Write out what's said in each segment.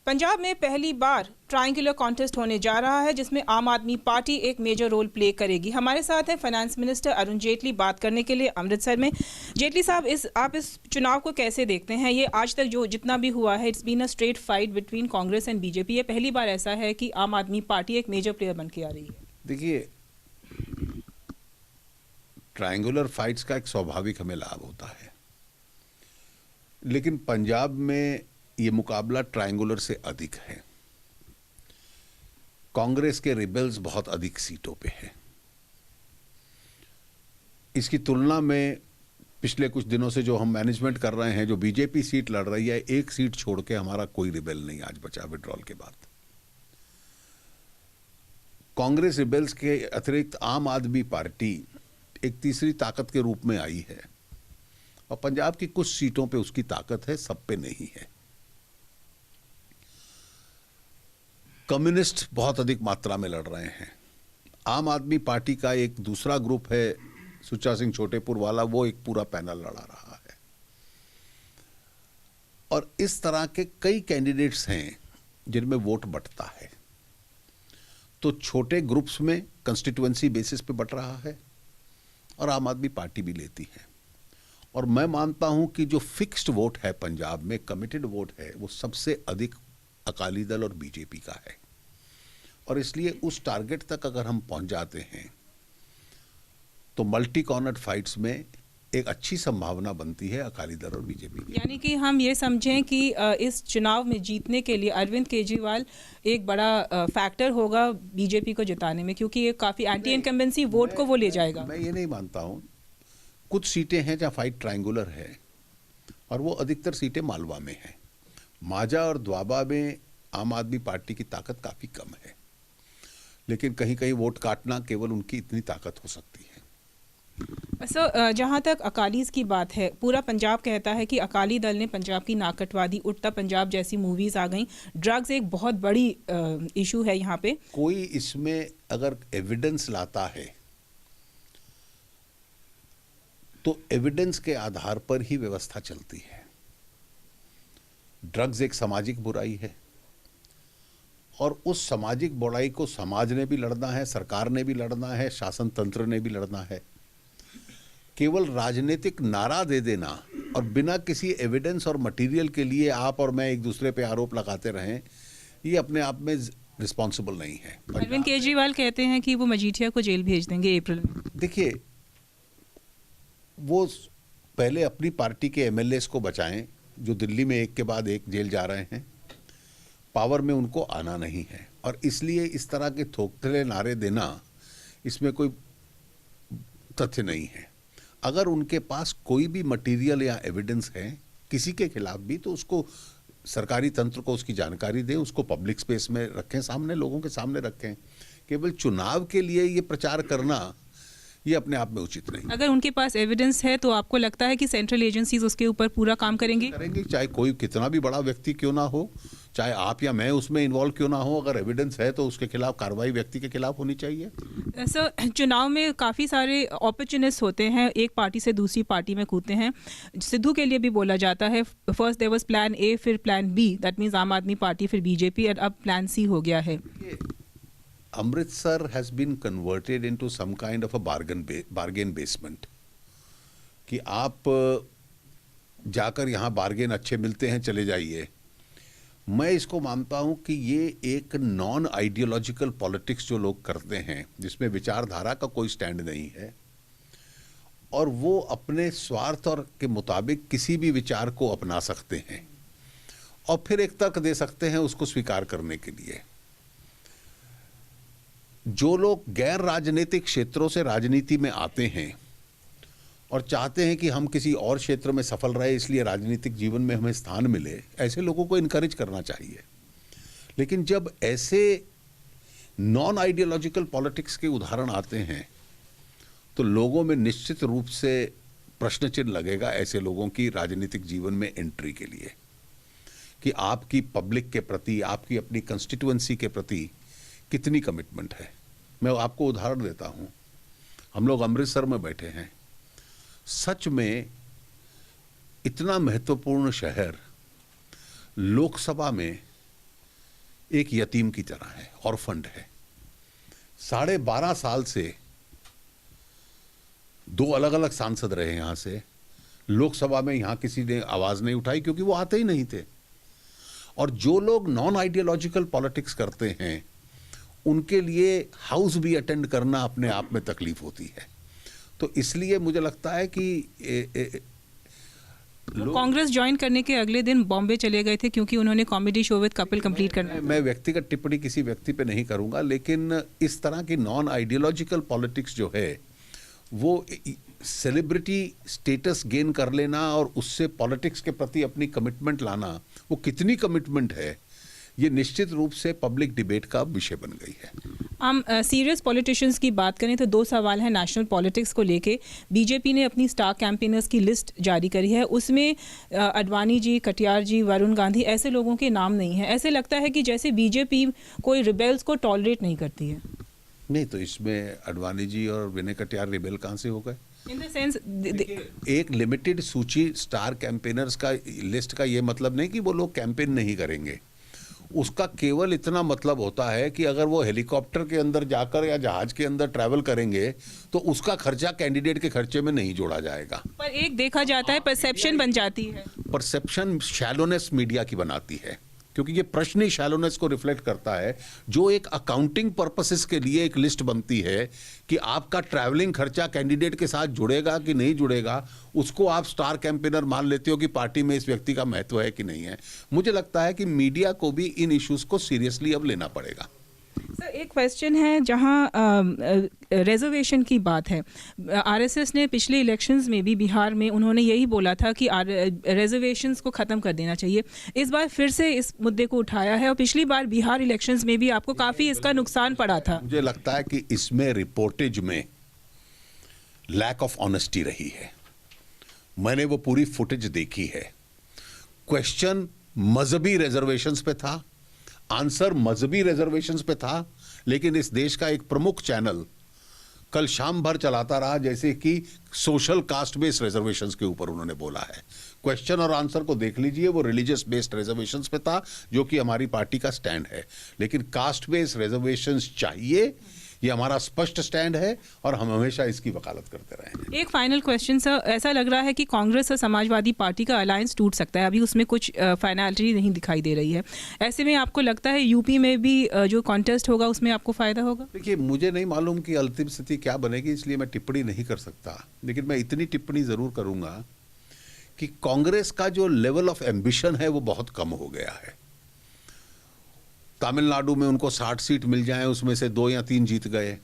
पंजाब में पहली बार triangular contest होने जा रहा है जिसमें आम आदमी पार्टी एक मेजर रोल प्ले करेगी। हमारे साथ है फाइनेंस मिनिस्टर अरुण जेटली बात करने के लिए अमृतसर में। जेटली साहब, आप इस चुनाव को कैसे देखते हैं? ये आज तक जो जितना भी हुआ है, it's been a straight fight between Congress and BJP. ये पहली बार ऐसा है कि आम आदमी पार्टी एक मेजर प्लेयर बन के आ रही है। देखिए, ट्रायंगुलर फाइट्स का एक स्वाभाविक हमें लाभ होता है, लेकिन पंजाब में ये मुकाबला ट्रायंगुलर से अधिक है। कांग्रेस के रिबेल्स बहुत अधिक सीटों पे है। इसकी तुलना में पिछले कुछ दिनों से जो हम मैनेजमेंट कर रहे हैं, जो बीजेपी सीट लड़ रही है, एक सीट छोड़ के हमारा कोई रिबेल नहीं आज बचा विड्रॉल के बाद। कांग्रेस रिबेल्स के अतिरिक्त आम आदमी पार्टी एक तीसरी ताकत के रूप में आई है और पंजाब की कुछ सीटों पे उसकी ताकत है, सब पे नहीं है। कम्युनिस्ट बहुत अधिक मात्रा में लड़ रहे हैं। आम आदमी पार्टी का एक दूसरा ग्रुप है, सुच्चा सिंह छोटेपुर वाला, वो एक पूरा पैनल लड़ा रहा है। और इस तरह के कई कैंडिडेट्स हैं जिनमें वोट बंटता है। तो छोटे ग्रुप्स में कंस्टिट्यूएंसी बेसिस पे बंट रहा है और आम आदमी पार्टी भी लेती है। और मैं मानता हूं कि जो फिक्स्ड वोट है पंजाब में, कमिटेड वोट है, वो सबसे अधिक अकाली दल और बीजेपी का है। और इसलिए उस टारगेट तक अगर हम पहुंच जाते हैं तो मल्टी कॉर्नर फाइट्स में एक अच्छी संभावना बनती है अकाली दल और बीजेपी की। यानी कि हम ये समझें कि इस चुनाव में जीतने के लिए अरविंद केजरीवाल एक बड़ा फैक्टर होगा बीजेपी को जिताने में, क्योंकि ये काफी एंटी इनकम्बेंसी वोट को वो ले जाएगा। मैं ये नहीं मानता हूं। कुछ सीटें हैं जहां फाइट ट्रायंगुलर है और वो अधिकतर सीटें मालवा में हैं। माजा और द्वाबा में आम आदमी पार्टी की ताकत काफी कम है, लेकिन कहीं कहीं वोट काटना केवल उनकी इतनी ताकत हो सकती है। जहाँ तक अकालीज की बात है, पूरा पंजाब कहता है कि अकाली दल ने पंजाब की नाक कटवा दी। उड़ता पंजाब जैसी मूवीज आ गई। ड्रग्स एक बहुत बड़ी इशू है यहाँ पे। कोई इसमें अगर एविडेंस लाता है तो एविडेंस के आधार पर ही व्यवस्था चलती है। ड्रग्स एक सामाजिक बुराई है और उस सामाजिक बुराई को समाज ने भी लड़ना है, सरकार ने भी लड़ना है, शासन तंत्र ने भी लड़ना है। केवल राजनीतिक नारा दे देना और बिना किसी एविडेंस और मटेरियल के लिए आप और मैं एक दूसरे पे आरोप लगाते रहें, ये अपने आप में रिस्पॉन्सिबल नहीं है। अरविंद केजरीवाल कहते हैं कि वो मजीठिया को जेल भेज देंगे अप्रैल में। देखिए, वो पहले अपनी पार्टी के एमएलएस को बचाएं जो दिल्ली में एक के बाद एक जेल जा रहे हैं। पावर में उनको आना नहीं है और इसलिए इस तरह के थोथले नारे देना, इसमें कोई तथ्य नहीं है। अगर उनके पास कोई भी मटेरियल या एविडेंस है किसी के खिलाफ भी, तो उसको सरकारी तंत्र को उसकी जानकारी दें, उसको पब्लिक स्पेस में रखें, सामने लोगों के सामने रखें। केवल चुनाव के लिए ये प्रचार करना ये अपने आप में उचित नहीं। अगर उनके पास एविडेंस है तो आपको लगता है कि सेंट्रल एजेंसीज उसके ऊपर पूरा काम करेंगी? चाहे कोई कितना भी बड़ा व्यक्ति क्यों ना हो, चाहे आप या मैं उसमें इन्वॉल्व क्यों ना हो, अगर एविडेंस है तो उसके खिलाफ कार्रवाई व्यक्ति के खिलाफ होनी चाहिए। सर, चुनाव में काफ़ी सारे अपॉर्चुनिस्ट होते हैं, एक पार्टी से दूसरी पार्टी में कूदते हैं। सिद्धू के लिए भी बोला जाता है, first there was plan A, फिर प्लान बी, दैट मीन्स आम आदमी पार्टी, फिर बीजेपी, और अब प्लान सी हो गया है। Amritsar has been converted into some kind of a bargain basement कि आप जाकर यहाँ बार्गेन अच्छे मिलते हैं, चले जाइए। मैं इसको मानता हूँ कि ये एक नॉन आइडियोलॉजिकल पॉलिटिक्स जो लोग करते हैं, जिसमें विचारधारा का कोई स्टैंड नहीं है और वो अपने स्वार्थ और के मुताबिक किसी भी विचार को अपना सकते हैं और फिर एक तर्क दे सकते हैं उसको स्वीकार करने के लिए। जो लोग गैर राजनीतिक क्षेत्रों से राजनीति में आते हैं और चाहते हैं कि हम किसी और क्षेत्र में सफल रहे, इसलिए राजनीतिक जीवन में हमें स्थान मिले, ऐसे लोगों को इनकरेज करना चाहिए। लेकिन जब ऐसे नॉन आइडियोलॉजिकल पॉलिटिक्स के उदाहरण आते हैं तो लोगों में निश्चित रूप से प्रश्न चिन्ह लगेगा ऐसे लोगों की राजनीतिक जीवन में एंट्री के लिए, कि आपकी पब्लिक के प्रति, आपकी अपनी कंस्टिट्यूएंसी के प्रति कितनी कमिटमेंट है। मैं आपको उदाहरण देता हूं। हम लोग अमृतसर में बैठे हैं। सच में इतना महत्वपूर्ण शहर लोकसभा में एक यतीम की तरह है, ऑर्फन्ड है। 12.5 साल से 2 अलग अलग सांसद रहे यहाँ से, लोकसभा में यहाँ किसी ने आवाज नहीं उठाई क्योंकि वो आते ही नहीं थे। और जो लोग नॉन आइडियोलॉजिकल पॉलिटिक्स करते हैं उनके लिए हाउस भी अटेंड करना अपने आप में तकलीफ होती है। तो इसलिए मुझे लगता है कि कांग्रेस ज्वाइन करने के अगले दिन बॉम्बे चले गए थे क्योंकि उन्होंने comedy show with Kapil complete करना। मैं व्यक्तिगत टिप्पणी किसी व्यक्ति पे नहीं करूंगा, लेकिन इस तरह की नॉन आइडियोलॉजिकल पॉलिटिक्स जो है वो सेलिब्रिटी स्टेटस गेन कर लेना और उससे पॉलिटिक्स के प्रति अपनी कमिटमेंट लाना, वो कितनी कमिटमेंट है ये निश्चित रूप से पब्लिक डिबेट का विषय बन गई है। हम सीरियस पॉलिटिशियंस की बात करें तो 2 सवाल हैं नेशनल पॉलिटिक्स को लेके। बीजेपी ने अपनी स्टार कैंपेनर्स की लिस्ट जारी करी है, उसमें अडवाणी जी, कटियार जी, वरुण गांधी ऐसे लोगों के नाम नहीं है। ऐसे लगता है कि जैसे बीजेपी कोई रिबेल्स को टॉलरेट नहीं करती है। नहीं तो इसमें अडवाणी जी और विनय कटियार रिबेल कहाँ से हो गए? इन द सेंस एक लिमिटेड सूची स्टार कैंपेनर्स का लिस्ट का ये मतलब नहीं कि वो लोग कैंपेन नहीं करेंगे। उसका केवल इतना मतलब होता है कि अगर वो हेलीकॉप्टर के अंदर जाकर या जहाज के अंदर ट्रैवल करेंगे तो उसका खर्चा कैंडिडेट के खर्चे में नहीं जोड़ा जाएगा। पर एक देखा जाता है परसेप्शन बन जाती है। परसेप्शन शैलोनेस मीडिया की बनाती है, क्योंकि ये प्रश्न ही शैलोनेस को रिफ्लेक्ट करता है। जो एक अकाउंटिंग पर्पसेस के लिए एक लिस्ट बनती है कि आपका ट्रैवलिंग खर्चा कैंडिडेट के साथ जुड़ेगा कि नहीं जुड़ेगा, उसको आप स्टार कैंपेनर मान लेते हो कि पार्टी में इस व्यक्ति का महत्व है कि नहीं है। मुझे लगता है कि मीडिया को भी इन इश्यूज को सीरियसली अब लेना पड़ेगा। सर एक क्वेश्चन है, जहां रिजर्वेशन की बात है, आरएसएस ने पिछले इलेक्शंस में भी बिहार में उन्होंने यही बोला था कि रिजर्वेशंस को ख़त्म कर देना चाहिए। इस बार फिर से इस मुद्दे को उठाया है और पिछली बार बिहार इलेक्शंस में भी आपको काफ़ी इसका नुकसान पड़ा था। मुझे लगता है कि इसमें रिपोर्टेज में लैक ऑफ ऑनेस्टी रही है। मैंने वो पूरी फुटेज देखी है। क्वेश्चन मजहबी रिजर्वेशंस पे था, आंसर मजहबी रिजर्वेशंस पे था, लेकिन इस देश का एक प्रमुख चैनल कल शाम भर चलाता रहा जैसे कि सोशल कास्ट बेस्ड रिजर्वेशंस के ऊपर उन्होंने बोला है। क्वेश्चन और आंसर को देख लीजिए, वो रिलीजियस बेस्ड रिजर्वेशंस पे था, जो कि हमारी पार्टी का स्टैंड है। लेकिन कास्ट बेस्ड रिजर्वेशंस चाहिए, ये हमारा स्पष्ट स्टैंड है और हम हमेशा इसकी वकालत करते रहे हैं। एक फाइनल क्वेश्चन सर, ऐसा लग रहा है कि कांग्रेस और समाजवादी पार्टी का अलायंस टूट सकता है, अभी उसमें कुछ फाइनलिटी नहीं दिखाई दे रही है। ऐसे में आपको लगता है यूपी में भी जो कॉन्टेस्ट होगा उसमें आपको फायदा होगा? देखिए, मुझे नहीं मालूम कि अंतिम स्थिति क्या बनेगी, इसलिए मैं टिप्पणी नहीं कर सकता, लेकिन मैं इतनी टिप्पणी जरूर करूंगा कि कांग्रेस का जो लेवल ऑफ एम्बिशन है वो बहुत कम हो गया है। तमिलनाडु में उनको 60 सीट मिल जाएं, उसमें से 2 या 3 जीत गए।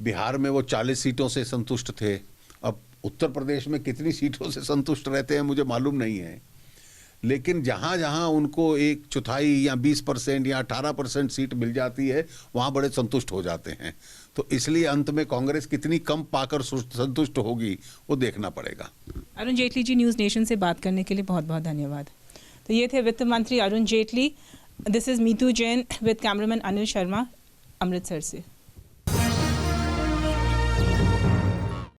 बिहार में वो 40 सीटों से संतुष्ट थे। अब उत्तर प्रदेश में कितनी सीटों से संतुष्ट रहते हैं मुझे मालूम नहीं है, लेकिन जहां जहां उनको 1/4 या 20% या 18% सीट मिल जाती है वहां बड़े संतुष्ट हो जाते हैं। तो इसलिए अंत में कांग्रेस कितनी कम पाकर संतुष्ट होगी वो देखना पड़ेगा। अरुण जेटली जी, न्यूज़ नेशन से बात करने के लिए बहुत बहुत धन्यवाद। तो ये थे वित्त मंत्री Arun Jaitley. This is Meetu Jain with cameraman Anil Sharma, Amritsar से।